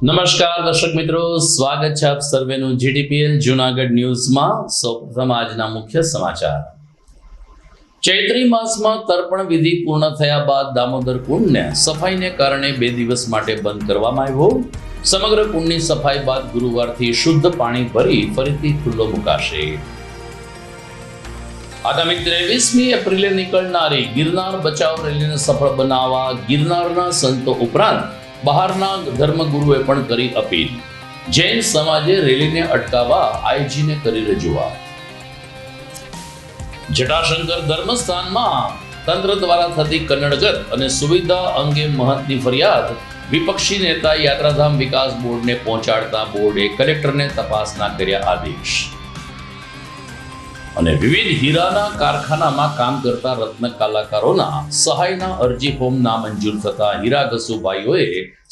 નમસ્કાર દર્શક મિત્રો, સ્વાગત છે આપ સર્વેનું જીડીપીએલ જૂનાગઢ ન્યૂઝમાં। સૌપ્રથમ આજના મુખ્ય સમાચાર। ચૈત્રી માસમાં તર્પણ વિધિ પૂર્ણ થયા બાદ દામોદર કુંડને સફાઈને કારણે 2 દિવસ માટે બંધ કરવામાં આવ્યો। સમગ્ર કુંડની સફાઈ બાદ ગુરુવારથી શુદ્ધ પાણી ભરી ફરીથી ખુલ્લો મુકાશે। આગામી 23મી એપ્રિલે નીકળનારી ગિરનાર બચાવ રેલીને સફળ બનાવવા ગિરનારના સંતો ઉપરાંત બહારના ધર્મગુરુએ પણ કરી અપીલ। જૈન સમાજે રેલીને અટકાવવા આઈજીને કરી રજૂઆત। જટાશંકર ધર્મસ્થાનમાં તંત્ર દ્વારા થતી કન્નડગત અને સુવિધા અંગે મહંતની ફરિયાદ વિપક્ષી નેતા યાત્રાધામ વિકાસ બોર્ડને પહોંચાડતા બોર્ડે કલેક્ટરને તપાસના કર્યા આદેશ। અને વિવિધ હીરાના કારખાનામાં કામ કરતા રત્ન કલાકારોના સહાયના અરજી ફોર્મ નામંજૂર થતા હીરા ઘસુભાઈઓએ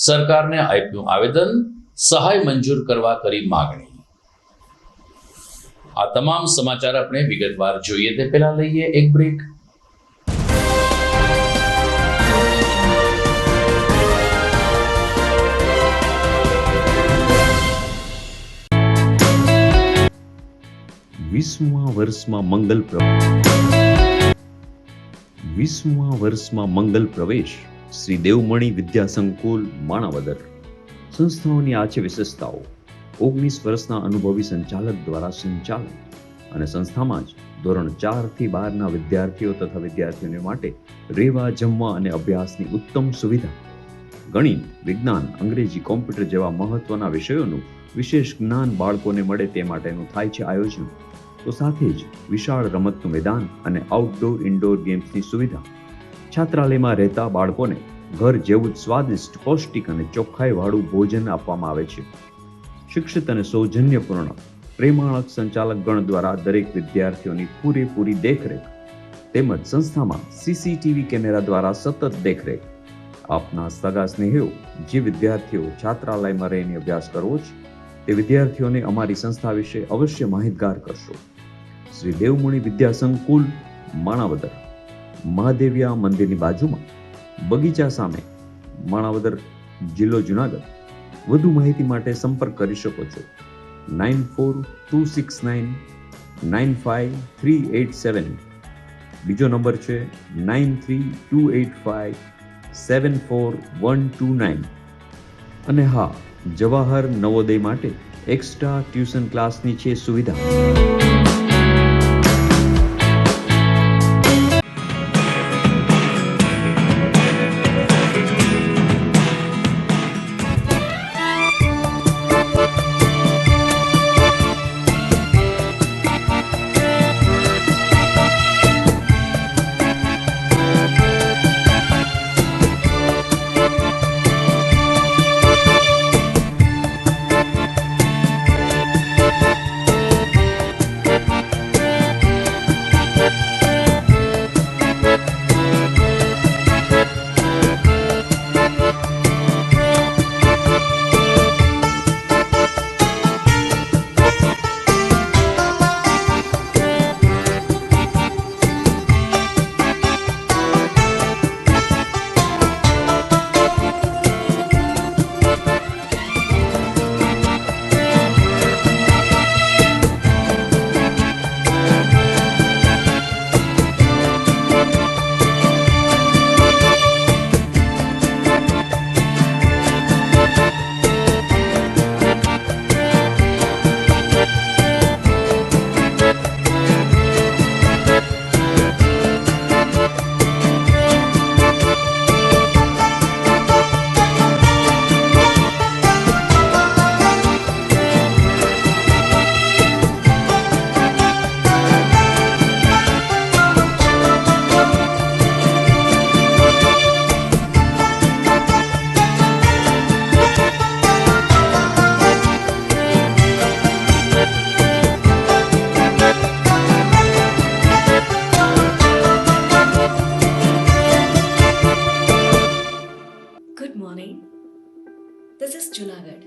સરકારને આપ્યું આવેદન, સહાય મંજૂર કરવા કરી માગણી। આ તમામ સમાચાર આપણે વિગતવાર જોઈએ તે પહેલા લઈએ એક બ્રેક। વીસમા વર્ષમાં મંગલ પ્રવેશ શ્રી દેવમણી વિદ્યા સંકુલ માણાવદર। સંસ્થાઓની આ છે વિશેષતાઓ। 19 વર્ષના અનુભવી સંચાલક દ્વારા સંચાલન અને સંસ્થામાં જ ધોરણ 4 થી 12ના વિદ્યાર્થીઓ તથા વિદ્યાર્થીઓને માટે રહેવા, જમવા અને અભ્યાસની ઉત્તમ સુવિધા। ગણિત, વિજ્ઞાન, અંગ્રેજી, કોમ્પ્યુટર જેવા મહત્વના વિષયોનું વિશેષ જ્ઞાન બાળકોને મળે તે માટેનું થાય છે આયોજન। તો સાથે જ વિશાળ રમતનું મેદાન અને આઉટડોર ઇન્ડોર ગેમ્સની સુવિધા। છાત્રાલયમાં રહેતા બાળકોને ઘર જેવું જ સ્વાદિષ્ટ, પૌષ્ટિક અને ચોખ્ખાઈવાળું ભોજન આપવામાં આવે છે। શિક્ષિત અને સૌજન્યપૂર્ણ પ્રેમાળક સંચાલક ગણ દ્વારા દરેક વિદ્યાર્થીઓની પૂરેપૂરી દેખરેખ તેમજ સંસ્થામાં સીસીટીવી કેમેરા દ્વારા સતત દેખરેખ। આપના સગા સ્નેહીઓ જે વિદ્યાર્થીઓ છાત્રાલયમાં રહીને અભ્યાસ કરવો છે તે વિદ્યાર્થીઓને અમારી સંસ્થા વિશે અવશ્ય માહિતગાર કરશો। શ્રી દેવમણી વિદ્યા સંકુલ માણાવદર, મહાદેવિયા મંદિરની બાજુમાં, બગીચા સામે, માણાવદર, જિલ્લો જુનાગઢ। વધુ માહિતી માટે સંપર્ક કરી શકો છો 9426995387। બીજો નંબર છે 9328574129। અને હા, જવાહર નવોદય માટે એક્સ્ટ્રા ટ્યુશન ક્લાસની છે સુવિધા। This is Junagadh.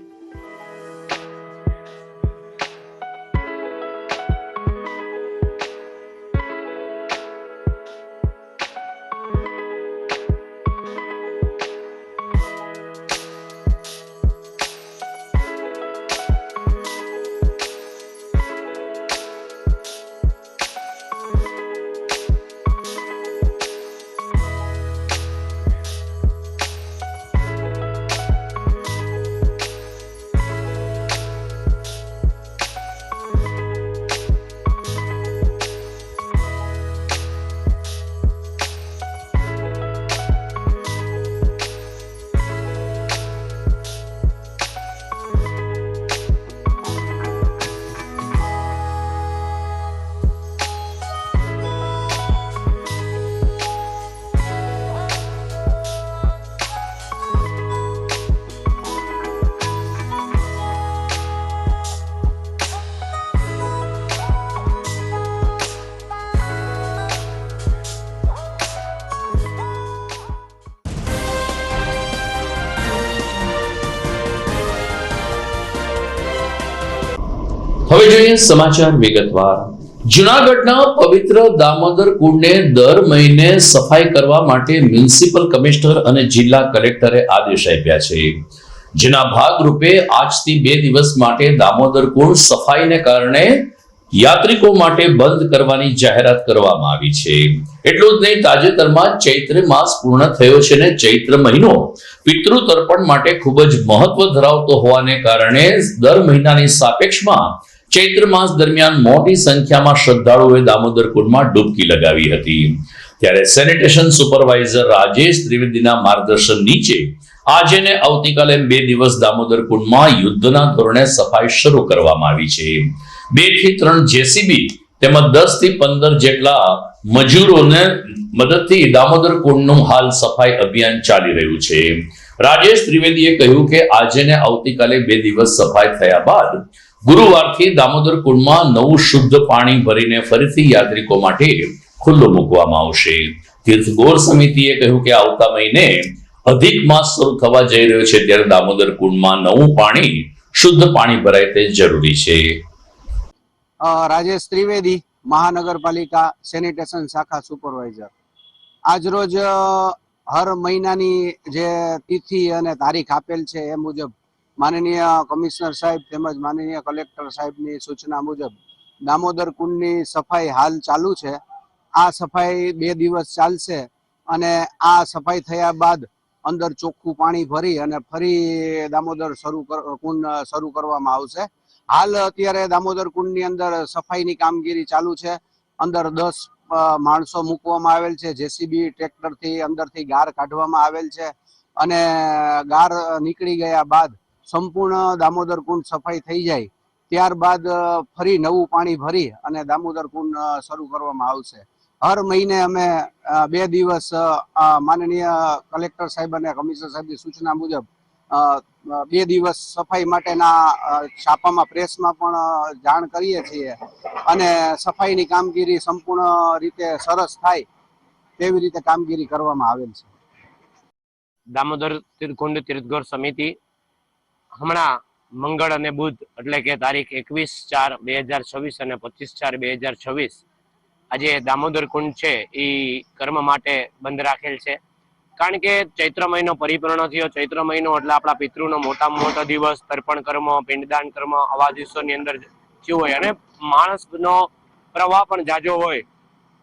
હવે જોઈએ સમાચાર વિગતવાર. જૂનાગઢના પવિત્ર દામોદર કુંડને દર મહિને સફાઈ કરવા માટે મ્યુનિસિપલ કમિશનર અને જિલ્લા કલેક્ટરે આદેશ આપ્યા છે. જેના ભાગરૂપે આજથી 2 દિવસ માટે દામોદર કુંડ સફાઈને કારણે યાત્રિકો માટે બંધ કરવાની જાહેરાત કરવામાં આવી છે. એટલું જ નહીં, તાજેતરમાં ચૈત્ર માસ પૂર્ણ થયો છે ને ચૈત્ર મહિનો પિતૃ તર્પણ માટે ખૂબ જ મહત્વ ધરાવતો હોવાને કારણે દર મહિનાની સાપેક્ષમાં ચૈત્ર માસ દરમિયાન મોટી સંખ્યામાં શ્રદ્ધાળુઓએ દામોદર કુંડમાં ડૂબકી લગાવી હતી. ત્યારે સેનિટેશન સુપરવાઇઝર રાજેશ ત્રિવેદીના માર્ગદર્શન નીચે આજે ને આવતીકાલે 2 દિવસ દામોદર કુંડમાં યુદ્ધના ધોરણે સફાઈ શરૂ કરવામાં આવી છે. 2 થી 3 જેસીબી તેમજ 10 થી 15 જેટલા મજૂરોને મદદથી દામોદર કુંડનું હાલ સફાઈ અભિયાન ચાલી રહ્યું છે. રાજેશ ત્રિવેદીએ કહ્યું કે આજે ને આવતીકાલે 2 દિવસ સફાઈ થયા બાદ ગુરુવારથી દામોદર કુંડમાં નવું શુદ્ધ પાણી ભરીને ફરીથી યાત્રિકો માટે ખુલ્લું મૂકવામાં આવશે. તીર્થગોર સમિતિએ કહ્યું કે આવતા મહિને અધિક માસ શરૂ થવા જઈ રહ્યો છે, ત્યારે દામોદર કુંડમાં નવું પાણી, શુદ્ધ પાણી ભરાય તે જરૂરી છે. રાજેશ ત્રિવેદી, મહાનગરપાલિકા સેનિટેશન શાખા સુપરવાઇઝર. આજરોજ હર મહિનાની જે તિથિ અને તારીખ આપેલ છે એ મુજબ માનનીય કમિશનર સાહેબ તેમજ માનનીય કલેક્ટર સાહેબની સૂચના મુજબ દામોદર કુંડની સફાઈ હાલ ચાલુ છે. આ સફાઈ 2 દિવસ ચાલશે અને આ સફાઈ થયા બાદ અંદર ચોખ્ખું પાણી ભરી અને ફરી દામોદર કુંડ શરૂ કરવામાં આવશે. હાલ અત્યારે દામોદર કુંડની અંદર સફાઈની કામગીરી ચાલુ છે. અંદર 10 માણસો મૂકવામાં આવેલ છે. જેસીબી ટ્રેક્ટરથી અંદરથી ગાર કાઢવામાં આવેલ છે અને ગાર નીકળી ગયા બાદ સંપૂર્ણ દામોદર કુંડ સફાઈ થઈ જાય ત્યારબાદ ફરી નવું પાણી ભરી અને દામોદર કુંડ શરૂ કરવામાં આવશે. હર મહિને અમે 2 દિવસ માનનીય કલેક્ટર સાહેબ અને કમિશનર સાહેબની સૂચના મુજબ 2 દિવસ સફાઈ માટેના છાપામાં પ્રેસમાં પણ જાણ કરીએ છીએ અને સફાઈની કામગીરી સંપૂર્ણ રીતે સરસ થાય તેવી રીતે કામગીરી કરવામાં આવેલ છે. દામોદર કુંડ તીર્થગોર સમિતિ હમણાં મંગળ અને બુધ એટલે કે તારીખ 21/4/2026 અને 25/4/2026 આજે દામોદર કુંડ છે એ કર્મ માટે બંધ રાખેલ છે. કારણ કે ચૈત્ર મહિનો પરિપૂર્ણ થયો. ચૈત્ર મહિનો એટલે આપણા પિતૃનો મોટામાં મોટો દિવસ. તર્પણ કર્મ, પિંડદાન કર્મ આવા દિવસોની અંદર થયું હોય અને માણસનો પ્રવાહ પણ જાજો હોય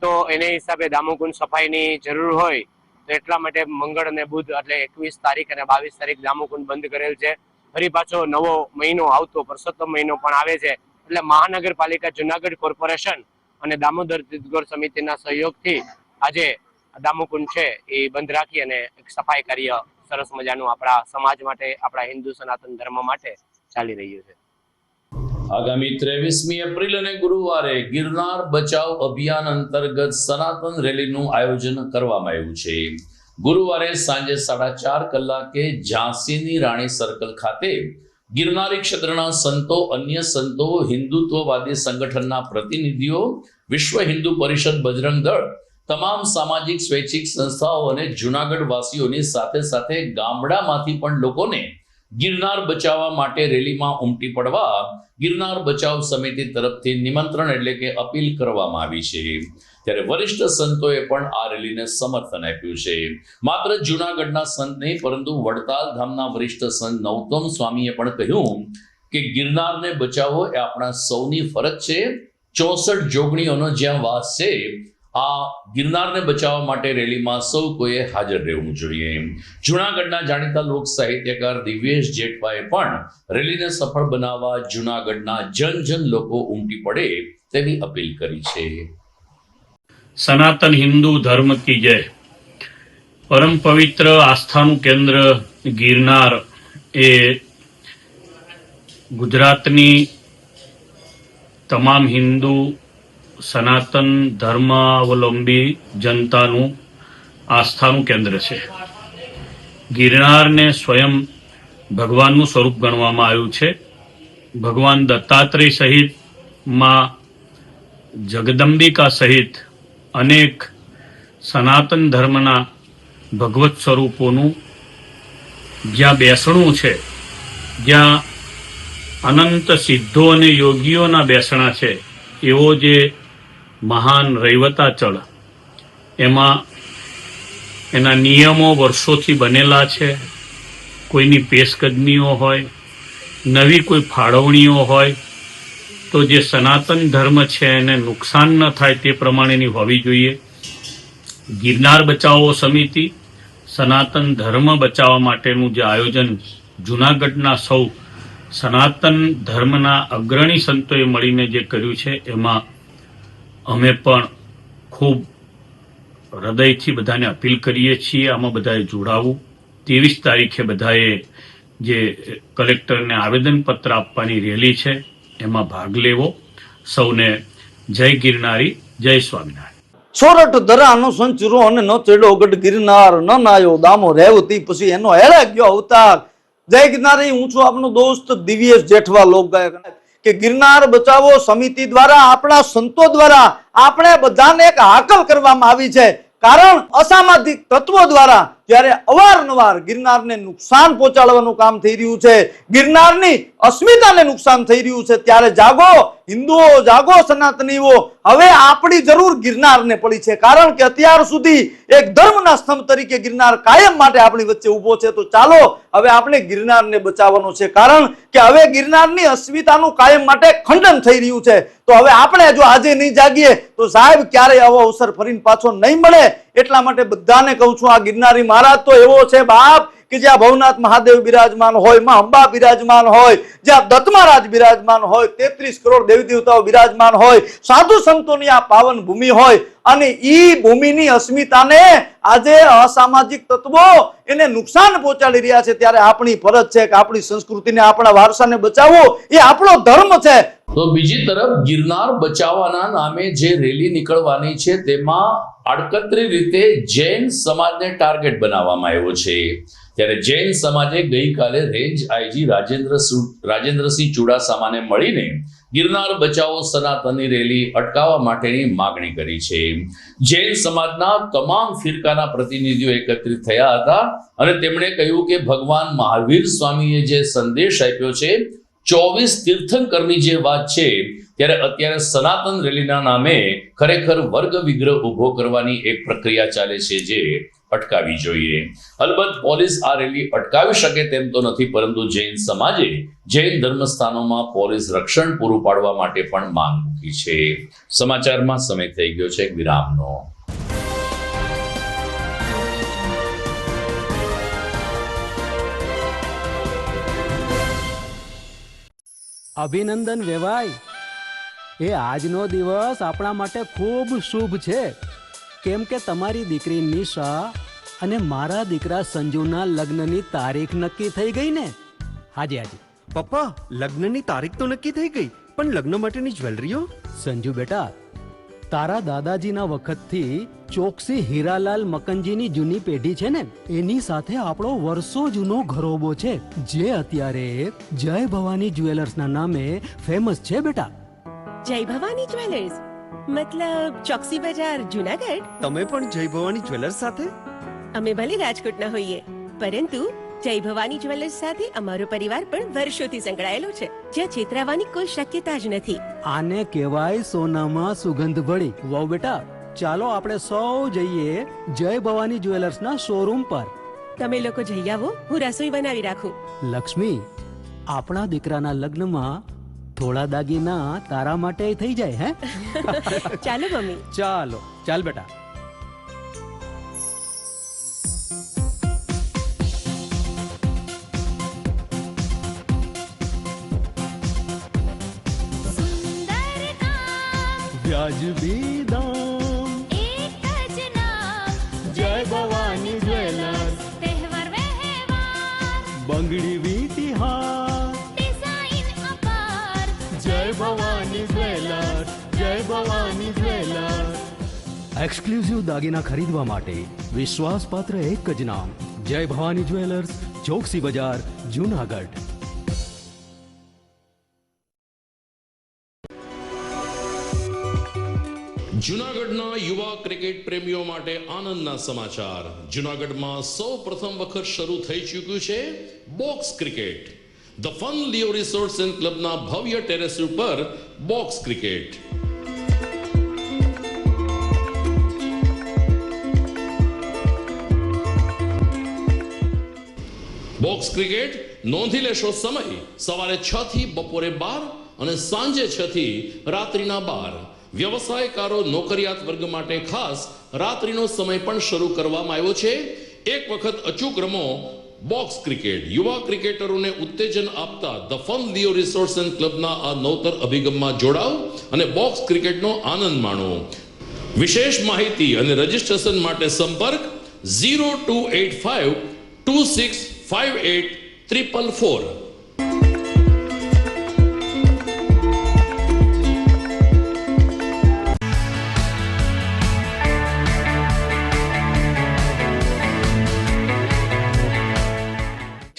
તો એને હિસાબે દામોકુંડ સફાઈની જરૂર હોય. તો એટલા માટે મંગળ અને બુધ એટલે 21 તારીખ અને 22 તારીખ દામોકુંડ બંધ કરેલ છે. ફરી પાછો નવો મહિનો આવતો પરસોત્તમ મહિનો પણ આવે છે. એટલે મહાનગરપાલિકા જુનાગઢ કોર્પોરેશન અને દામોદર તીર્થગોર સમિતિના સહયોગથી આજે દામોકુંડ છે એ બંધ રાખી અને એક સફાઈ કાર્ય સરસ મજાનું આપણા સમાજ માટે, આપણા હિન્દુ સનાતન ધર્મ માટે ચાલી રહ્યું છે. આગામી 23મી એપ્રિલ અને ગુરુવારે ગિરનાર બચાવ અભિયાન અંતર્ગત સનાતન રેલીનું આયોજન કરવામાં આવ્યું છે. ગુરુવારે સાંજે 4:30 કલાકે ઝાંસીની રાણી સર્કલ ખાતે ગિરનારી ક્ષેત્રના સંતો, અન્ય સંતો, હિન્દુત્વવાદી સંગઠનના પ્રતિનિધિઓ, વિશ્વ હિન્દુ પરિષદ, બજરંગ દળ, તમામ સામાજિક સ્વૈચ્છિક સંસ્થાઓ અને જૂનાગઢ વાસીઓની સાથે સાથે ગામડામાંથી પણ લોકોને ગિરનાર બચાવવા માટે રેલીમાં ઉમટી પડવા ગિરનાર બચાવ સમિતિ તરફથી નિમંત્રણ એટલે કે અપીલ કરવામાં આવી છે. ત્યારે વરિષ્ઠ સંતોએ પણ આ રેલીને સમર્થન આપ્યું છે. માત્ર જૂનાગઢના સંત નહીં પરંતુ વડતાલ ધામના વરિષ્ઠ સંત નૌતમ સ્વામીએ પણ કહ્યું કે ગિરનારને બચાવવો એ આપણા સૌની ફરજ છે. 64 જોગણીઓનો જ્યાં વાસ છે, આ ગિરનારને બચાવવા માટે રેલીમાં સૌ કોઈએ હાજર રહેવું જોઈએ. જૂનાગઢના જાણીતા લોક સાહિત્યકાર દિવ્યેશ જેઠવાએ પણ રેલીને સફળ બનાવવા જૂનાગઢના જન લોકો ઉમટી પડે તેવી અપીલ કરી છે. સનાતન હિન્દુ ધર્મ કી જય. પરમ પવિત્ર આસ્થાનું કેન્દ્ર ગિરનાર એ ગુજરાતની તમામ હિન્દુ સનાતન ધર્માવલંબી જનતાનું આસ્થાનું કેન્દ્ર છે. ગિરનારને સ્વયં ભગવાનનું સ્વરૂપ ગણવામાં આવ્યું છે. ભગવાન દત્તાત્રેય સહિત માં જગદંબિકા સહિત અનેક સનાતન ધર્મના ભગવત સ્વરૂપોનું જ્યાં બેસણું છે, જ્યાં અનંત સિદ્ધો અને યોગીઓના બેસણા છે એવો જે મહાન રૈવતાચળ, એમાં એના નિયમો વર્ષોથી બનેલા છે. કોઈની પેશકદનીઓ હોય, નવી કોઈ ફાળવણીઓ હોય તો જે સનાતન ધર્મ છે એને નુકસાન ન થાય તે પ્રમાણેની હોવી જોઈએ. ગિરનાર બચાવો સમિતિ સનાતન ધર્મ બચાવવા માટેનું જે આયોજન જૂનાગઢના સૌ સનાતન ધર્મના અગ્રણી સંતોએ મળીને જે કર્યું છે એમાં અમે પણ ખૂબ હૃદયથી બધાને અપીલ કરીએ છીએ આમાં બધાએ જોડાવું. 23 તારીખે બધાએ જે કલેક્ટરને આવેદનપત્ર આપવાની રેલી છે એમાં ભાગ લેવો. સૌને જય ગિરનારી, જય સ્વામિનારાયણ. સોરઠ ધરાનો સંચરો અને ન ચડ્યો ગઢ ગિરનાર, ન નાયો દામો રેવતી, પછી એનો હેળે ગયો અવતાર. જય ગિરનારી. હું છું આપનો દોસ્ત દિવ્યેશ જેઠવા, લોકગાયક. કે ગિરનાર બચાવો સમિતિ દ્વારા, આપણા સંતો દ્વારા આપણે બધાને એક હાકલ કરવામાં આવી છે. કારણ અસામાજિક તત્વો દ્વારા જ્યારે અવારનવાર ગિરનારને નુકસાન પહોંચાડવાનું કામ થઈ રહ્યું છે, ગિરનારની અસ્મિતાને નુકસાન થઈ રહ્યું છે, ત્યારે જાગો હિન્દુઓ, જાગો સનાતનીઓ. હવે આપણી જરૂર ગિરનારને પડી છે. કારણ કે અત્યાર સુધી એક ધર્મના સ્તંભ તરીકે ગિરનાર કાયમ માટે આપણી વચ્ચે ઉભો છે. તો ચાલો હવે આપણે ગિરનારને બચાવવાનો છે. કારણ કે હવે ગિરનારની અસ્મિતાનું કાયમ માટે ખંડન થઈ રહ્યું છે. તો હવે આપણે જો આજે નહીં જાગીએ તો સાહેબ ક્યારેય આવો અવસર ફરીને પાછો નહીં મળે. એટલા માટે બધાને કહું છું, આ ગિરનારી મહારાજ તો એવો છે બાપ કે જ્યાં ભવનાથ મહાદેવ બિરાજમાન હોય, માં અંબા બિરાજમાન હોય, જ્યાં દત્ત મહારાજ બિરાજમાન હોય, 33 કરોડ દેવી દેવતાઓ બિરાજમાન હોય, સાધુ સંતોની આ પાવન ભૂમિ હોય, અને ઈ ભૂમિની અસ્મિતાને આજે અસામાજિક તત્વો એને નુકસાન પહોંચાડી રહ્યા છે. ત્યારે આપણી ફરજ છે કે આપણી સંસ્કૃતિને, આપણા વારસાને બચાવવો એ આપણો ધર્મ છે. તો બીજી તરફ ગિરનાર બચાવવાના નામે જે રેલી નીકળવાની છે તેમાં આડકતરી રીતે જૈન સમાજને ટાર્ગેટ બનાવવામાં આવ્યો છે. ત્યારે જૈન સમાજે ગઈકાલે રેન્જ આઈજી રાજેન્દ્રસિંહ ચુડાસમાને મળીને ગિરનાર બચાવો સનાતનની રેલી અટકાવવા માટેની માગણી કરી છે. જૈન સમાજના તમામ ફિરકાના પ્રતિનિધિઓ એકત્રિત થયા હતા અને તેમણે કહ્યું કે ભગવાન મહાવીર સ્વામીએ જે સંદેશ આપ્યો છે, 24 તીર્થંકરની જે વાત છે, ત્યારે અત્યારે સનાતન રેલીના નામે ખરેખર વર્ગ વિગ્રહ ઉભો કરવાની એક પ્રક્રિયા ચાલે છે જે અટકાવી જોઈએ. અલબત્ત પોલીસ આ રેલી અટકાવી શકે તેમ તો નથી, પરંતુ જૈન સમાજે જૈન ધર્મસ્થાનોમાં પોલીસ રક્ષણ પૂરું પાડવા માટે પણ માંગ મૂકી છે. સમાચારમાં સમય થઈ ગયો છે વિરામનો. અભિનંદન વેવાય. એ આજનો દિવસ આપણા માટે ખૂબ શુભ છે, કેમ કે તમારી દીકરી નિશા અને મારા દીકરા સંજુના લગ્નની તારીખ નક્કી થઈ ગઈ ને. હાજી હાજી પપ્પા, લગ્નની તારીખ તો નક્કી થઈ ગઈ, પણ લગ્ન માટેની જ્વેલરીઓ? સંજુ બેટા, તારા દાદાજીના વખતથી ચોકસી હીરાલાલ મકનજીની જૂની પેઢી છે ને, એની સાથે આપણો વર્ષો જૂનો ઘરોબો છે, જે અત્યારે જય ભવાની જ્વેલર્સના નામે ફેમસ છે બેટા. જય ભવાની જ્વેલર્સ મતલબ ચોકસી બજાર, જુનાગઢ? તમે પણ જય ભવાની જ્વેલર્સ સાથે? અમે ભલે રાજકોટના હોઈએ, પરંતુ જય ભવાની જ્વેલર્સ સાથે અમારો પરિવાર પણ વર્ષોથી સંકળાયેલો છે, જ્યાં છેતરાવાની કોઈ શક્યતા જ નથી. આને કહેવાય સોનામાં સુગંધ ભળી. વાવ બેટા, ચાલો આપણે સૌ જઈએ જય ભવાની જ્વેલર્સના શોરૂમ પર. તમે લોકો જઈ આવો, હું રસોઈ બનાવી રાખું. લક્ષ્મી, આપણા દીકરાના લગ્નમાં થોડા દાગીના તારા માટે થઈ જાય. હે ચાલો મમ્મી. ચાલો ચાલ બેટા. વ્યાજબી દામ, એક જ નામ, જય ભવાની જ્વેલર્સ. તહેવાર વ્યવહાર, બંગડી વીટી હાર, ડિઝાઇન અપાર, જય ભવાની જ્વેલર્સ, જય ભવાની જ્વેલર્સ. એક્સક્લુઝિવ દાગીના ખરીદવા માટે વિશ્વાસપાત્ર એક જ નામ, જય ભવાની જ્વેલર્સ, ચોકસી બજાર, જુનાગઢ. જૂનાગઢના યુવા ક્રિકેટ પ્રેમીઓ માટે આનંદના સમાચાર. જૂનાગઢમાં સૌ પ્રથમ વખત શરૂ થઈ ચૂક્યું છે box cricket. The Fun Leo Resorts and ક્લબના ભવ્ય ટેરેસ ઉપર બોક્સ ક્રિકેટ. બોક્સ ક્રિકેટ નોંધી લેશો સમય સવારે 6 થી બપોરે 12 અને સાંજે 6 થી રાત્રિના 12. વ્યવસાયકારો નોકરિયાત વર્ગ માટે ખાસ રાત્રિનો સમય પણ શરૂ કરવામાં આવ્યો છે. એક વખત અચૂક રમો બોક્સ ક્રિકેટ. યુવા ક્રિકેટરોને ઉત્તેજન આપતા the Fun Leo Resorts and ક્લબના આ નવતર અભિગમમાં જોડાઓ અને બોક્સ ક્રિકેટનો આનંદ માણો. વિશેષ માહિતી અને રજીસ્ટ્રેશન માટે સંપર્ક 0285 2658 444.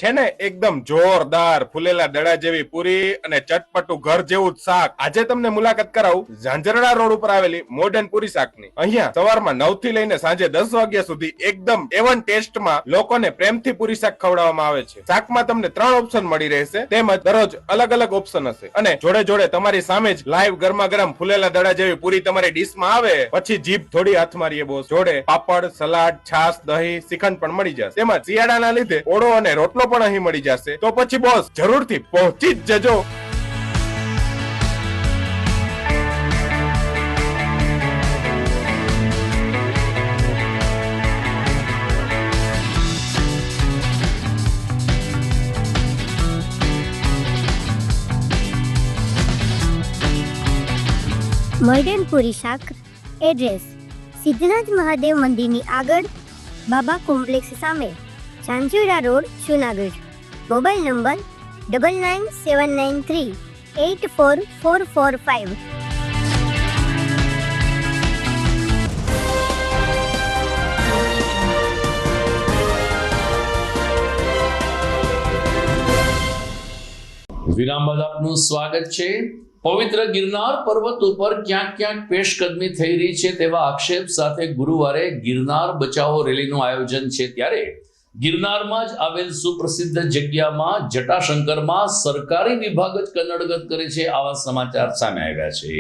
છે ને એકદમ જોરદાર ફૂલેલા દડા જેવી પૂરી અને ચટપટું ઘર જેવું જ શાક. આજે તમને મુલાકાત કરાવું ઝાંઝરડા રોડ ઉપર આવેલી મોડર્ન પૂરી શાકની. અહીંયા સવારમાં 9 થી લઈને સાંજે 10 વાગ્યા સુધી એકદમ એવન ટેસ્ટમાં લોકોને પ્રેમથી પૂરી શાક ખવડાવવામાં આવે છે. શાકમાં તમને 3 ઓપ્શન મળી રહેશે, તેમજ દરરોજ અલગ અલગ ઓપ્શન હશે અને જોડે જોડે તમારી સામે જ લાઈવ ગરમા ગરમ ફૂલેલા દડા જેવી પૂરી તમારી ડીશમાં આવે પછી જીભ થોડી હાથ મારીએ બોસ. જોડે પાપડ, સલાડ, છાશ, દહીં, શ્રીખંડ પણ મળી જશે. તેમજ શિયાળાના લીધે ઓળો અને રોટલો પણ અહીં મળી જશે. તો પછી બોસ જરૂરથી પહોંચી જ જજો. મોડર્ન પૂરી શાક. એડ્રેસ સિદ્ધનાથ મહાદેવ મંદિરની આગળ, બાબા કોમ્પ્લેક્સ સામે, Zanzarda road, Junagadh. Mobile number 9979384445. વિરામ બાદ આપનું સ્વાગત છે. પવિત્ર ગિરનાર પર્વત ઉપર ક્યાંક ક્યાંક પેશકદમી થઈ રહી છે તેવા આક્ષેપ સાથે ગુરુવારે ગિરનાર બચાવો રેલીનું આયોજન છે. ત્યારે ગિરનારમાં જ આવેલ સુપ્રસિદ્ધ જગ્યામાં જટાશંકરમાં સરકારી વિભાગ જ કનડગત કરે છે આવા સમાચાર સામે આવ્યા છે.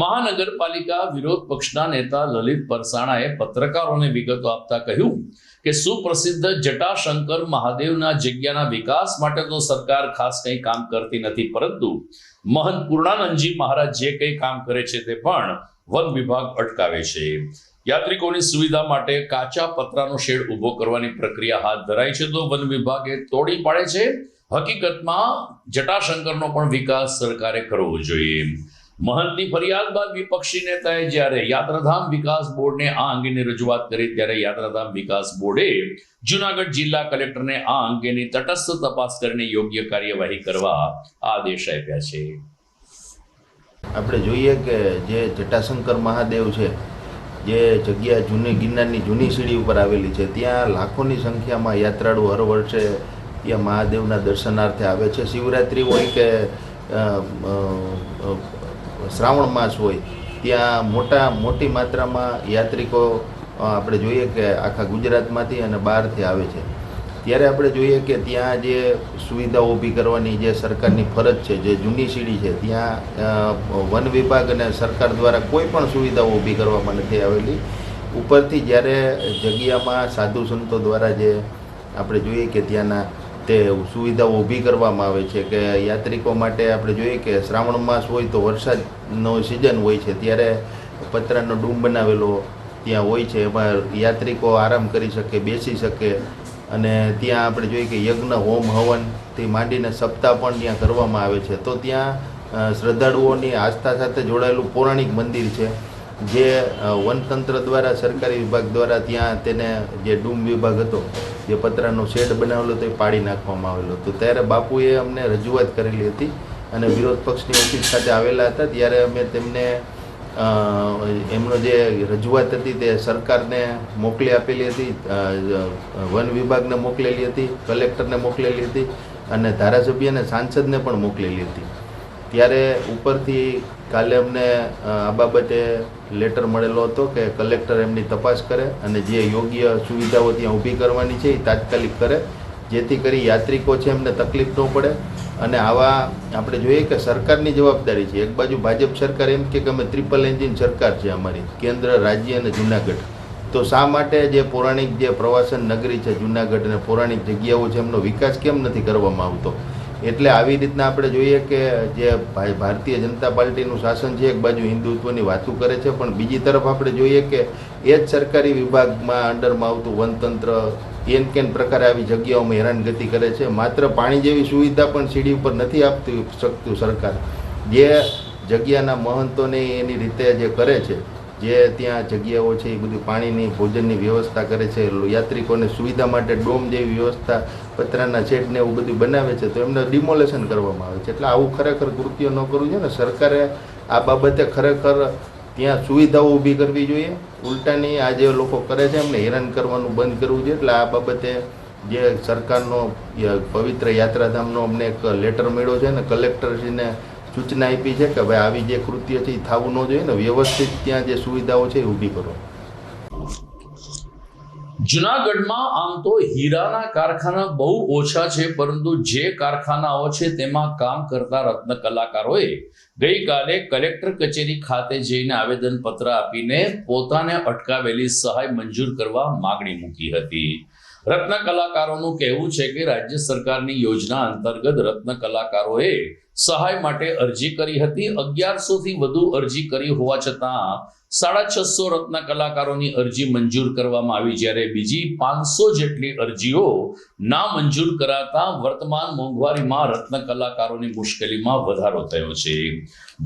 મહાનગરપાલિકા વિરોધ પક્ષના નેતા લલિત પરસાણાએ પત્રકારોને વિગતો આપતા કહ્યું કે સુપ્રસિદ્ધ જટાશંકર મહાદેવના જગ્યાના વિકાસ માટે તો સરકાર ખાસ કંઈ કામ કરતી નથી, પરંતુ મહંત પૂર્ણાનંદજી મહારાજ જે કંઈ કામ કરે છે તે પણ વન વિભાગ અટકાવે છે. યાત્રિકોની સુવિધા માટે કાચા પતરાનો શેડ ઊભો કરવાની પ્રક્રિયા હાથ ધરાઈ છે તો વન વિભાગે તોડી પાડે છે. હકીકતમાં જટાશંકરનો પણ વિકાસ સરકારે કરવો જોઈએ. મહંતની ફરિયાદ બાદ વિપક્ષી નેતાએ જ્યારે યાત્રાધામ વિકાસ બોર્ડને આ અંગેની રજૂઆત કરી ત્યારે યાત્રાધામ વિકાસ બોર્ડે જુનાગઢ જિલ્લા કલેક્ટરને આ અંગેની તટસ્થ તપાસ કરીને યોગ્ય કાર્યવાહી કરવા આદેશ આપ્યા છે. આપણે જોઈએ કે જે જટાશંકર મહાદેવ છે, જે જગ્યા જૂની ગિરનારની જૂની સીડી ઉપર આવેલી છે, ત્યાં લાખોની સંખ્યામાં યાત્રાળુ હર વર્ષે ત્યાં મહાદેવના દર્શનાર્થે આવે છે. શિવરાત્રિ હોય કે શ્રાવણ માસ હોય, ત્યાં મોટી માત્રામાં યાત્રિકો આપણે જોઈએ કે આખા ગુજરાતમાંથી અને બહારથી આવે છે. ત્યારે આપણે જોઈએ કે ત્યાં જે સુવિધાઓ ઊભી કરવાની જે સરકારની ફરજ છે, જે જૂની સીડી છે, ત્યાં વન વિભાગ અને સરકાર દ્વારા કોઈ પણ સુવિધાઓ ઊભી કરવામાં નથી આવેલી. ઉપરથી જ્યારે જગ્યામાં સાધુ સંતો દ્વારા જે આપણે જોઈએ કે ત્યાંના તે સુવિધાઓ ઊભી કરવામાં આવે છે કે યાત્રિકો માટે આપણે જોઈએ કે શ્રાવણ માસ હોય તો વરસાદનો સિઝન હોય છે, ત્યારે પતરાનો ડૂમ બનાવેલો ત્યાં હોય છે, એમાં યાત્રિકો આરામ કરી શકે, બેસી શકે. અને ત્યાં આપણે જોઈએ કે યજ્ઞ, હોમ, હવનથી માંડીને સપ્તાહ પણ ત્યાં કરવામાં આવે છે. તો ત્યાં શ્રદ્ધાળુઓની આસ્થા સાથે જોડાયેલું પૌરાણિક મંદિર છે, જે વનતંત્ર દ્વારા, સરકારી વિભાગ દ્વારા ત્યાં તેને જે ડૂમ વિભાગ હતો, જે પતરાનો શેડ બનાવેલો હતો, એ પાડી નાખવામાં આવેલો હતો. ત્યારે બાપુએ અમને રજૂઆત કરેલી હતી અને વિરોધ પક્ષની ઓફિસ સાથે આવેલા હતા. ત્યારે અમે તેમને એમનો જે રજૂઆત હતી તે સરકારને મોકલી આપેલી હતી, વન વિભાગને મોકલેલી હતી, કલેક્ટરને મોકલેલી હતી અને ધારાસભ્યને, સાંસદને પણ મોકલેલી હતી. ત્યારે ઉપરથી કાલે અમને આ બાબતે લેટર મળેલો હતો કે કલેક્ટર એમની તપાસ કરે અને જે યોગ્ય સુવિધાઓ ત્યાં ઊભી કરવાની છે એ તાત્કાલિક કરે જેથી કરી યાત્રિકો છે એમને તકલીફ ન પડે. અને આવા આપણે જોઈએ કે સરકારની જવાબદારી છે. એક બાજુ ભાજપ સરકાર એમ કે અમે ટ્રિપલ એન્જિન સરકાર છે અમારી, કેન્દ્ર, રાજ્ય અને જુનાગઢ. તો શા માટે જે પૌરાણિક જે પ્રવાસન નગરી છે જુનાગઢ અને પૌરાણિક જગ્યાઓ છે એમનો વિકાસ કેમ નથી કરવામાં આવતો? એટલે આવી રીતના આપણે જોઈએ કે જે ભારતીય જનતા પાર્ટીનું શાસન છે એક બાજુ હિન્દુત્વની વાતો કરે છે, પણ બીજી તરફ આપણે જોઈએ કે એ જ સરકારી વિભાગમાં અંડરમાં આવતું વનતંત્ર એન કેન પ્રકારે આવી જગ્યાઓમાં હેરાનગતિ કરે છે. માત્ર પાણી જેવી સુવિધા પણ સીડી ઉપર નથી આપતી શકતું સરકાર. જે જગ્યાના મહંતોને એની રીતે જે કરે છે, જે ત્યાં જગ્યાઓ છે એ બધી પાણીની ભોજનની વ્યવસ્થા કરે છે, યાત્રિકોને સુવિધા માટે ડોમ જેવી વ્યવસ્થા, પતરાના શેડ ને એવું બધું બનાવે છે, તો એમને ડિમોલેશન કરવામાં આવે છે. એટલે આવું ખરેખર કૃત્ય ન કરવું જોઈએ ને. સરકારે આ બાબતે ખરેખર ત્યાં સુવિધાઓ ઊભી કરવી જોઈએ. ઉલટાની આ જે લોકો કરે છે એમને હેરાન કરવાનું બંધ કરવું જોઈએ. એટલે આ બાબતે જે સરકારનો પવિત્ર યાત્રાધામનો અમને એક લેટર મળ્યો છે ને કલેક્ટરશ્રીને સૂચના આપી છે કે ભાઈ આવી જે કૃત્ય છે એ થવું ન જોઈએ ને, વ્યવસ્થિત ત્યાં જે સુવિધાઓ છે એ ઊભી કરો. જુનાગઢમાં આમ તો હીરાના કારખાના બહુ ઓછા છે, પરંતુ જે કારખાનાઓ છે તેમાં કામ કરતા રત્ન કલાકારોએ ગઈકાલે કલેક્ટર કચેરી ખાતે જઈને આવેદનપત્ર આપીને પોતાને અટકાવેલી સહાય મંજૂર કરવા માંગણી મૂકી હતી. રત્ન કલાકારોનું કહેવું છે કે રાજ્ય સરકારની યોજના અંતર્ગત રત્ન કલાકારોએ સહાય માટે અરજી કરી હતી. 1100 થી વધુ અરજી કરી હોવા છતાં 650 રત્ન કલાકારોની અરજી મંજૂર કરવામાં આવી, જ્યારે બીજી 500 જેટલી અરજીઓ ના મંજૂર કરાતા વર્તમાન મોંઘવારીમાં રત્ન કલાકારોની મુશ્કેલીમાં વધારો થયો છે.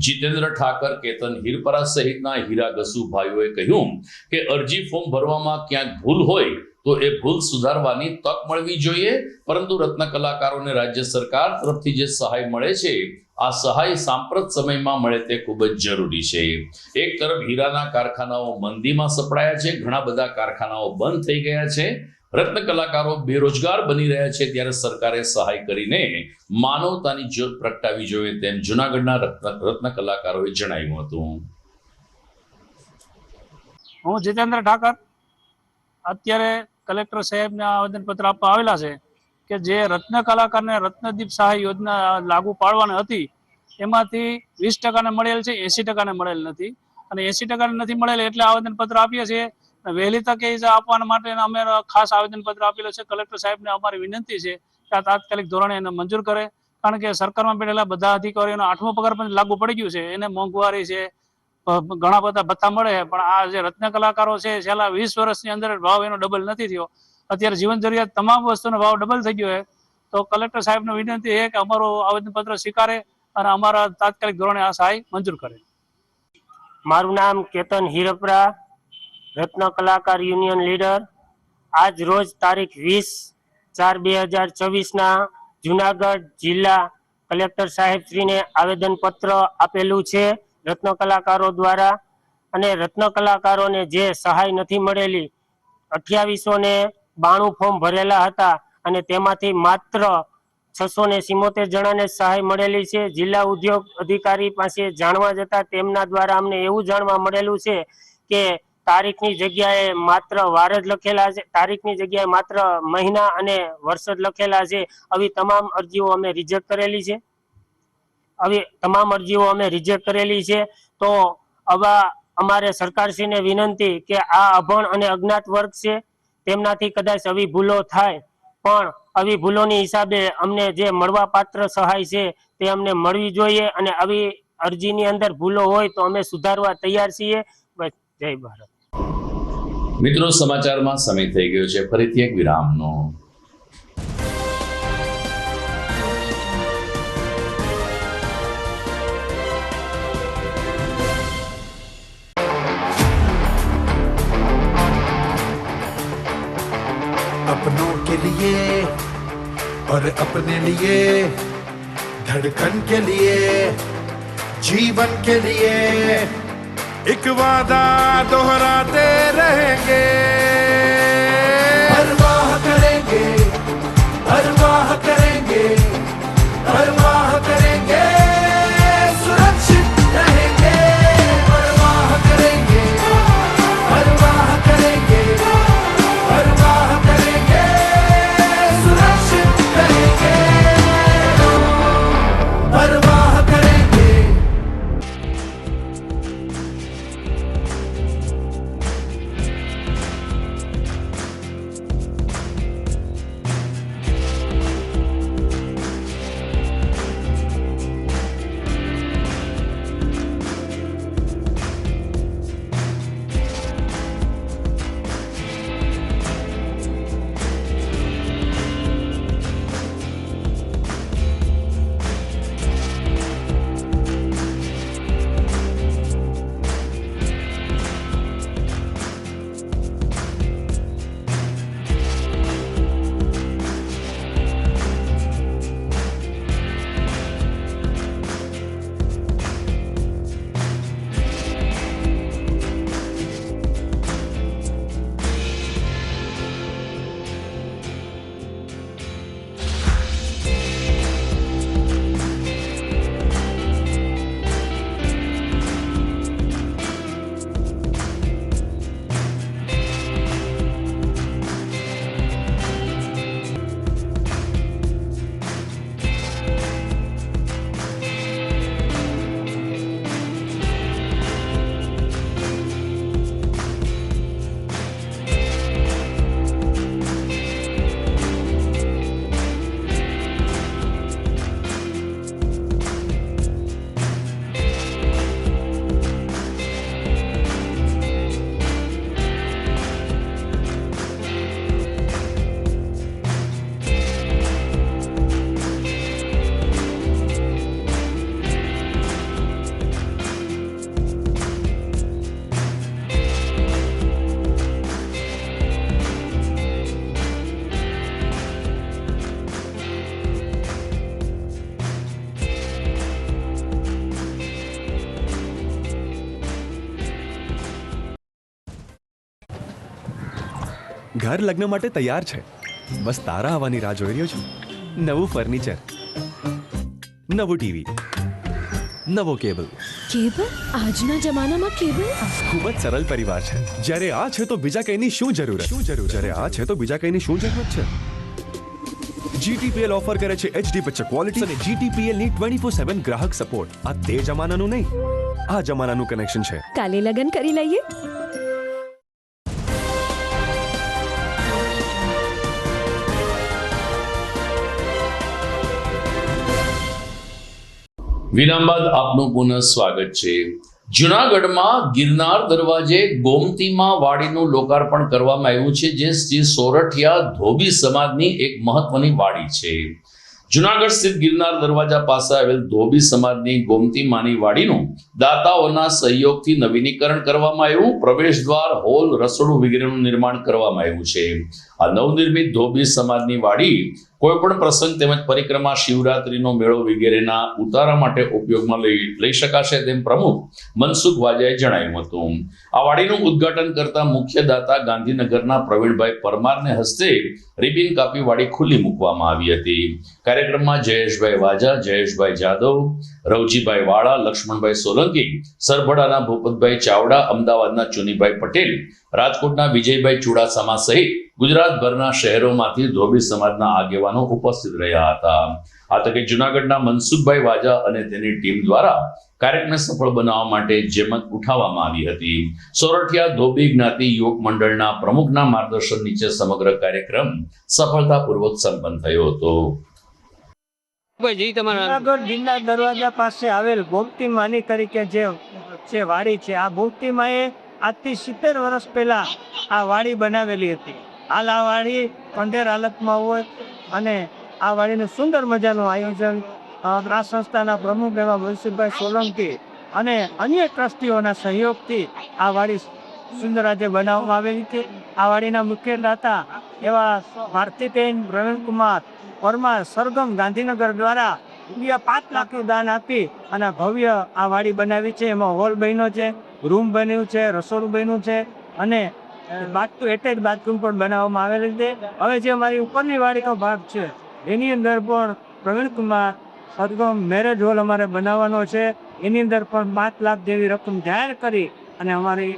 જીતેન્દ્ર ઠાકર, કેતન હિરપરા સહિતના હીરાઘસુ ભાઈઓએ કહ્યું કે અરજી ફોર્મ ભરવામાં ક્યાંક ભૂલ હોય તો એ ભૂલ સુધારવાની તક મળવી જોઈએ, પરંતુ રત્ન કલાકારોને રાજ્ય સરકાર તરફથી જે સહાય મળે છે આ સહાય સાંપ્રત સમયમાં મળે તે ખૂબ જ જરૂરી છે. એક તરફ હીરાના કારખાનાઓ મંદીમાં સપડાયા છે, ઘણા બધા કારખાનાઓ બંધ થઈ ગયા છે, રત્ન કલાકારો બેરોજગાર બની રહ્યા છે, ત્યારે સરકારે સહાય કરીને માનવતાની જ્યોત પ્રગટાવી જોઈએ તેમ જૂનાગઢના રત્ન કલાકારોએ જણાવ્યું હતું. હું જીતેન્દ્ર ઠાકર અત્યારે કલેક્ટર સાહેબને આવેદનપત્ર આપવા આવેલા છે કે જે રત્ન કલાકારને રત્નદીપ સહાય યોજના લાગુ પાડવાની હતી એમાંથી 20% મળેલ છે, 80% મળેલ નથી, અને 80% નથી મળેલ એટલે આવેદનપત્ર આપીએ છીએ. વહેલી તકે આપવા માટે અમે ખાસ આવેદનપત્ર આપેલું છે. કલેક્ટર સાહેબને અમારી વિનંતી છે કે આ તાત્કાલિક ધોરણે એને મંજૂર કરે, કારણ કે સરકારમાં બેઠેલા બધા અધિકારીઓનો 8મો પગાર પણ લાગુ પડી ગયું છે. એને મોંઘવારી છે, ઘણા બધા ભથ્થા મળે, પણ આ જે રત્ન કલાકારો છે છેલ્લા 20 વર્ષની અંદર ભાવ એનો ડબલ નથી થયો. અત્યારે જીવન જરૂરિયાત તમામ વસ્તુનો ભાવ ડબલ થઈ ગયો છે. તો કલેક્ટર સાહેબને વિનંતી છે કે અમારું આવેદનપત્ર સ્વીકારે અને અમારા તાત્કાલિક ધોરણે આ સહાય મંજૂર કરે. મારું નામ કેતન હિરપરા, રત્ન કલાકાર યુનિયન લીડર. આજ રોજ તારીખ 20/4/2024 જુનાગઢ જિલ્લા કલેક્ટર સાહેબ શ્રીને આવેદનપત્ર આપેલું છે રત્ન કલાકારો દ્વારા. અને રત્ન કલાકારોને જે સહાય નથી મળેલી, 2892 ફોર્મ ભરેલા હતા અને તેમાંથી માત્ર 677 જણાને સહાય મળેલી છે. જિલ્લા ઉદ્યોગ અધિકારી પાસે જાણવા જતા તેમના દ્વારા અમને એવું જાણવા મળેલું છે કે તારીખની જગ્યાએ માત્ર વાર જ લખેલા છે, તારીખની જગ્યાએ માત્ર મહિના અને વર્ષ જ લખેલા છે. આવી તમામ અરજીઓ અમે રિજેક્ટ કરેલી છે. તો આવા અમારે સરકારશ્રીને વિનંતી કે આ અભણ અને અજ્ઞાત વર્ગ છે, તેમનાથી કદાચ આવી ભૂલો થાય, પણ આવી ભૂલોની હિસાબે અમને જે મળવા પાત્ર સહાય છે તે અમને મળવી જોઈએ, અને આવી અરજીની અંદર ભૂલો હોય તો અમે સુધારવા તૈયાર છીએ. બસ, જય ભારત. મિત્રો, સમાચારમાં સમય થઈ ગયો છે ફરીથી એક વિરામનો. अपनों के लिए और अपने लिए, धड़कन के लिए, जीवन के लिए एक वादा दोहराते रहेंगे. परवाह करेंगे, परवाह करेंगे, परवाह करेंगे, सुरक्षित रहेंगे. परवाह करेंगे, परवाह करेंगे, परवाह करेंगे, सुरक्षित ઘર લગ્ન માટે તૈયાર છે. બસ તારા આવવાની રાહ જોઈ રહ્યો છું. નવું ફર્નિચર, નવું ટીવી, નવો કેબલ. કેબલ? આજના જમાનામાં કેબલ? ખૂબ જ સરળ પરિવાર છે. જ્યારે આ છે તો બીજા કઈની શું જરૂર? જ્યારે આ છે તો બીજા કઈની શું જરૂરત છે? GTPL ઓફર કરે છે HD પિક્ચર ક્વોલિટી અને GTPL ની 24/7 ગ્રાહક સપોર્ટ. આ તે જમાનાનું નહીં, આ જમાનાનું કનેક્શન છે. કાલે લગન કરી લઈએ. વિરામ બાદ આપનું પુનઃ સ્વાગત છે. જુનાગઢમાં ગિરનાર દરવાજે ગોમતીમાં વાડીનું લોકાર્પણ કરવામાં આવ્યું છે, જે શ્રી સોરઠિયા ધોબી સમાજની એક મહત્વની વાડી છે. જુનાગઢ સ્થિત ગિરનાર દરવાજા પાસે આવેલ ધોબી સમાજની ગોમતીમાની વાડીનું દાતાઓના સહયોગથી નવીનીકરણ કરવામાં આવ્યું. પ્રવેશ દ્વાર, હોલ, રસોડું વગેરેનું નિર્માણ કરવામાં આવ્યું છે. આ નવનિર્મિત ધોબી સમાજની વાડી કોઈ પણ પ્રસંગ તેમજ પરિક્રમા, શિવરાત્રીનો મેળો વગેરેના ઉતારા માટે ઉપયોગમાં લઈ શકાશે તેમ પ્રમુખ મનસુખ વાજાએ જણાવ્યું હતું. આ વાડીનું ઉદ્ઘાટન કરતા મુખ્ય દાતા ગાંધીનગરના પ્રવીણભાઈ પરમારને હસ્તે રિબિન કાપી વાડી ખુલ્લી મૂકવામાં આવી હતી. કાર્યક્રમમાં જયેશભાઈ વાજા, જયેશભાઈ જાદવ, રવજીભાઈ વાળા, લક્ષ્મણભાઈ સોલંકી, સરભડાના ભૂપતભાઈ ચાવડા, અમદાવાદના ચુનીભાઈ પટેલ, રાજકોટના વિજયભાઈ ચુડાસમા સહિત ગુજરાતભરના શહેરોમાંથી ધોબી સમાજના આગેવાનો ઉપસ્થિત રહ્યા હતા. આ તકે જુનાગઢના મનસુખભાઈ વાજા અને તેની ટીમ દ્વારા કાર્યક્રમને સફળ બનાવવા માટે જેમત ઉઠાવવામાં આવી હતી. સોરઠિયા ધોબી જ્ઞાતિ યુવક મંડળના પ્રમુખના માર્ગદર્શન નીચે સમગ્ર કાર્યક્રમ સફળતાપૂર્વક સંપન્ન થયો હતો. જુનાગઢ ગિરનાર દરવાજા પાસે આવેલ ગોમતી માની તરીકે જે વાડી છે, આ ગોમતી માએ આજથી 70 વર્ષ પહેલા આ વાડી બનાવેલી હતી. હાલ આ વાડી ખંડેર હાલતમાં હોય અને આ વાડીનું સુંદર મજાનું આયોજન આ સંસ્થાના પ્રમુખ એવા મનસુખભાઈ સોલંકી અને અન્ય ટ્રસ્ટીઓના સહયોગથી આ વાડી સુંદર આજે બનાવવામાં આવેલી છે. આ વાડીના મુખ્ય દાતા એવા ભારતીબેન પ્રવીણકુમાર પરમાર સરગમ ગાંધીનગર દ્વારા ₹5 લાખનું દાન આપી અને ભવ્ય આ વાડી બનાવી છે. એમાં હોલ બન્યો છે, રૂમ બન્યું છે, રસોડું બન્યું છે અને એટેચ બાથરૂમ પણ બનાવવામાં આવેલી છે. હવે જે અમારી ઉપરની વાડીનો ભાગ છે એની અંદર પણ પ્રવીણકુમાર સરગમ મેરેજ હોલ અમારે બનાવવાનો છે. એની અંદર પણ 5 લાખ જેવી રકમ જાહેર કરી અને અમારી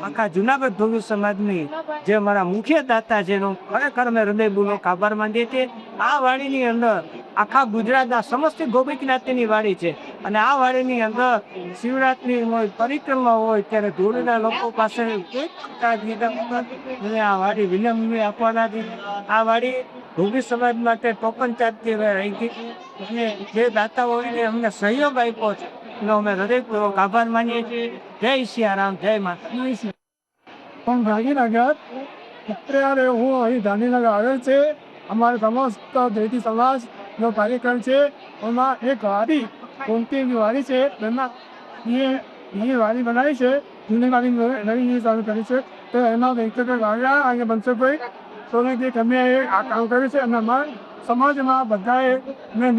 આખા જુનાગઢ ધોબી સમાજની જે અમારા મુખ્ય દાતા છે એનો ખરેખર અમે હૃદયપૂર્વક આભાર માનીએ છીએ. આ વાડીની અંદર આખા ગુજરાતના સમસ્ત ધોબી જ્ઞાતિની વાડી છે અને આ વાડીની અંદર શિવરાત્રી હોય, પરિક્રમા હોય ત્યારે ધોળીના લોકો પાસે આ વાડી વિનામૂલ્યે આપવાના છે. આ વાડી ધોબી સમાજ માટે ટોકન ચાર્જથી રહી ગઈ અને જે દાતાઓને અમને સહયોગ આપ્યો છે એનો અમે હૃદયપૂર્વક આભાર માનીએ છીએ. જય સિયારામ, જય માતા. પણ ગાંધીનગર અત્યારે હું અહીં ગાંધીનગર આવેલ છે. અમારે સમસ્ત દેવી સમાજનો કાર્યક્રમ છે. એમાં એક વાડી ગોમતીની વાડી છે, એમાં એ વાડી બનાવી છે, જૂની વાડી નવી ચાલુ કરી છે. તો એમાં વેંકટેશ્વર વાળા અને મનસુખભાઈ સોલંકી તમે આ કામ કર્યું છે અને અમારા સમાજમાં બધાએ મેં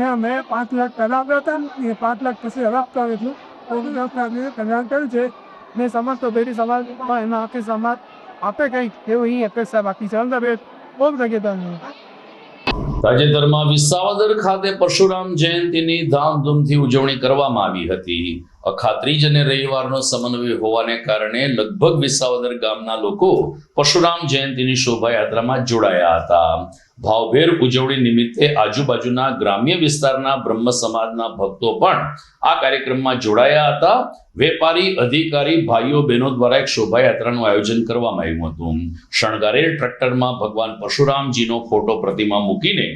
5 લાખ પહેલાં આપ્યા હતા એ 5 લાખ પછી હવે આપતા એટલું કલ્યાણ કર્યું છે. મેં સમસ્ત બેટી સમાજ પણ એમાં આખી સમાજ આપે કંઈક એવું અહીં અપેક્ષા બાકી છે. અંદાજે બહુ શક્યતા નહીં. તાજેતરમાં વિસાવદર ખાતે પરશુરામ જયંતીની ધામધૂમથી ઉજવણી કરવામાં આવી હતી. અખાત્રીજ અને રવિવારનો સમન્વય હોવાને કારણે લગભગ વિસાવદર ગામના લોકો પરશુરામ જયંતીની શોભાયાત્રામાં જોડાયા હતા. ભાવભેર ઉજવણી નિમિત્તે આજુબાજુના ગ્રામ્ય વિસ્તારના બ્રહ્મ સમાજના ભક્તો પણ આ કાર્યક્રમમાં જોડાયા હતા. વેપારી, અધિકારી, ભાઈઓ બહેનો દ્વારા એક શોભાયાત્રાનું આયોજન કરવામાં આવ્યું હતું. શણગારેલ ટ્રેક્ટરમાં ભગવાન પરશુરામજીનો ફોટો પ્રતિમા મૂકીને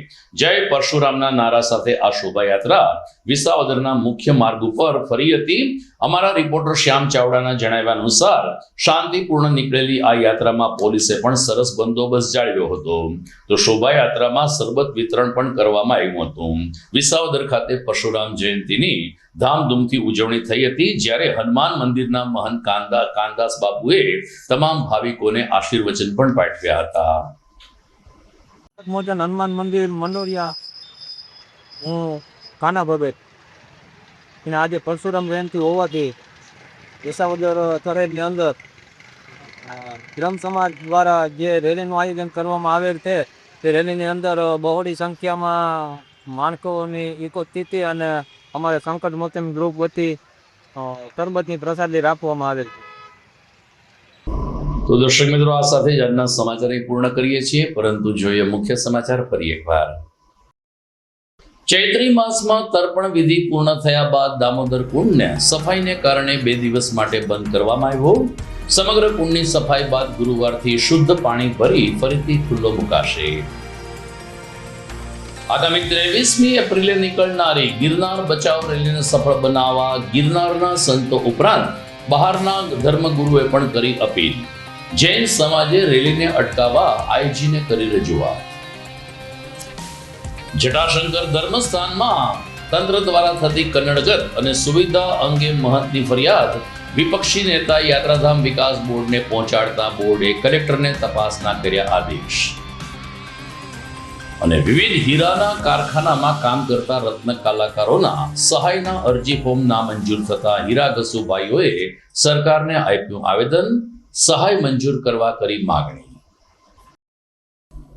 જય પરશુરામના નારા સાથે આ શોભાયાત્રા વિસાવદરના મુખ્ય માર્ગ ઉપર ફરી હતી. અમારા રિપોર્ટર શ્યામ ચાવડાના જણાવ્યા અનુસાર શાંતિપૂર્ણ નીકળેલી આ યાત્રામાં પોલીસે પણ સરસ બંદોબસ્ત જાળવ્યો હતો. તો શોભાયાત્રામાં સરબત વિતરણ પણ કરવામાં આવ્યું હતું. વિસાવદર ખાતે પરશુરામ જયંતીની ધામધૂમથી ઉજવણી થઈ હતી, જ્યારે હનુમાન મંદિરના મહંત કાનદાસ બાપુએ તમામ ભાવિકોને આશીર્વચન પણ પાઠવ્યા હતા. મોટા હનુમાન મંદિર મંડોરિયા, હું કાના ભગત અને આજે પરશુરામ જયંતિ હોવાથી વિસાવદર તળેવની અંદર બ્રહ્મ સમાજ દ્વારા જે રેલીનું આયોજન કરવામાં આવેલ છે તે રેલીની અંદર બહોળી સંખ્યામાં માણસોની ઉપસ્થિતિ અને અમારે સંકટ મોચન ગ્રુપ વતી શરબતની પ્રસાદી રાખવામાં આવેલ છે. તો દર્શક મિત્રો, આ સાથે જ આજના સમાચાર પૂર્ણ કરીએ છીએ, પરંતુ જોઈએ મુખ્ય સમાચાર ફરી એકવાર. ચૈત્રી માસમાં તર્પણ વિધિ પૂર્ણ થયા બાદ દામોદર કુંડને સફાઈને કારણે 2 દિવસ માટે બંધ કરવામાં આવ્યો. સમગ્ર કુંડની સફાઈ બાદ ગુરુવારથી શુદ્ધ પાણી ભરી ફરીથી ખુલ્લો મુકાશે. આગામી 23મી એપ્રિલે નીકળનારી ગિરનાર બચાવ રેલીને સફળ બનાવવા ગિરનારના સંતો ઉપરાંત બહારના ધર્મગુરુએ પણ કરી અપીલ. જૈન સમાજે રેલીને અટકાવવા આઈજીને કરી રજૂઆત. જટાશંકર ધર્મસ્થાનમાં તંત્ર દ્વારા થતી કન્નડગત અને સુવિધા અંગે મહત્વની ફરિયાદ વિપક્ષી નેતા યાત્રાધામ વિકાસ બોર્ડને પહોંચાડતા બોર્ડે કલેક્ટરને તપાસના કર્યા આદેશ. અને વિવિધ હીરાના કારખાનામાં કામ કરતા રત્ન કલાકારોના સહાયના અરજી ફોર્મ નામંજૂર થતા હીરા ઘસુભાઈઓએ સરકારને આપ્યું આવેદન. સહાય મંજૂર કરવા કરી માગણી.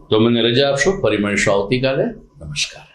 તો મને રજા આપશો, ફરી મળીશું આવતીકાલે. નમસ્કાર.